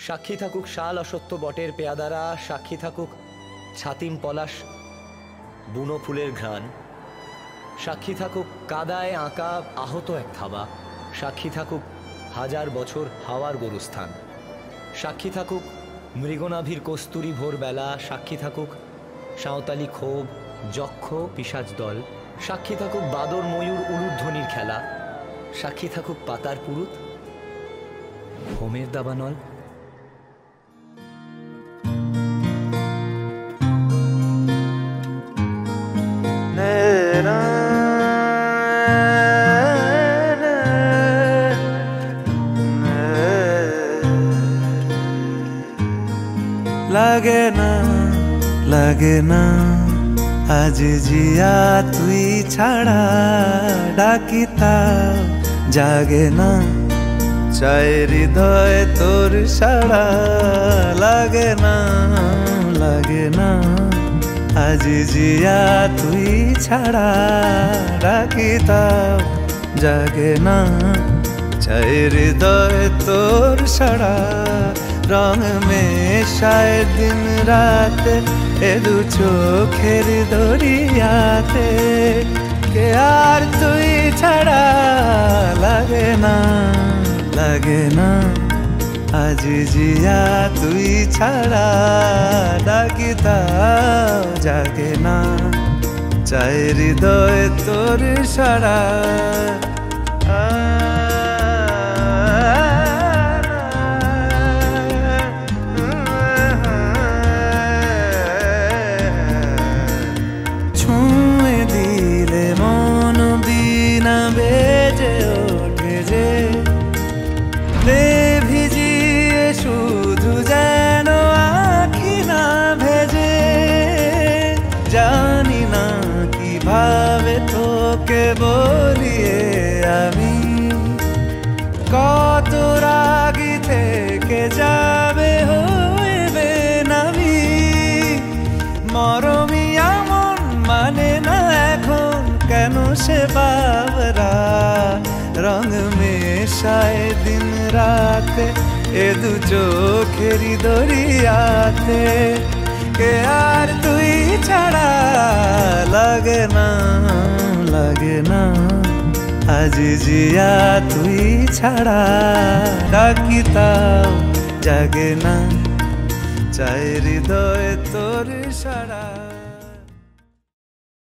সাক্ষী থাকুক শাল অসত্য বটের পেয়াদারা, সাক্ষী থাকুক ছাতিম পলাশ বুনো ফুলের ঘ্রাণ, সাক্ষী থাকুক কাদায় আঁকা আহত এক থাবা, সাক্ষী থাকুক হাজার বছর হাওয়ার গরুস্থান, সাক্ষী থাকুক মৃগনাভির কস্তুরী ভোরবেলা, সাক্ষী থাকুক সাঁওতালি ক্ষোভ যক্ষ পিশাচ দল, সাক্ষী থাকুক বাদর ময়ূর উলুধ্বনির খেলা, সাক্ষী থাকুক পাতার পুরুত হোমের দাবানল। লাগে না আজ জিয়া তুই ছাড়া, ডাকিতাও জাগে না চাই হৃদয় তোর সাড়া। লাগে না আজ জিয়া তুই ছাড়া, ডাকিতাও জাগে না চাই হৃদয় তোর সাড়া। রং মেশায় দিন রাতে এ দু চোখের দরিয়াতে, কে আর তুই ছাড়া। লাগে না আজ জিয়া তুই ছাড়া, ডাকিতাও জাগে না চাই হৃদয় তোর সাড়া। জানি না কিভাবে তোকে বলিয়ে আমি, কত রাগি থেকে যাবে হইবে নামি। মরমি এমন মানে না এখন কেন সে বাবরা, রং মেশায় দিন রাতে এ দু চোখেরই দরিয়াতে, কে আর তুই ছাড়া। লাগে না আজ জিয়া তুই ছাড়া, ডাকিতাও জাগে না চাই হৃদয় তোর সাড়া।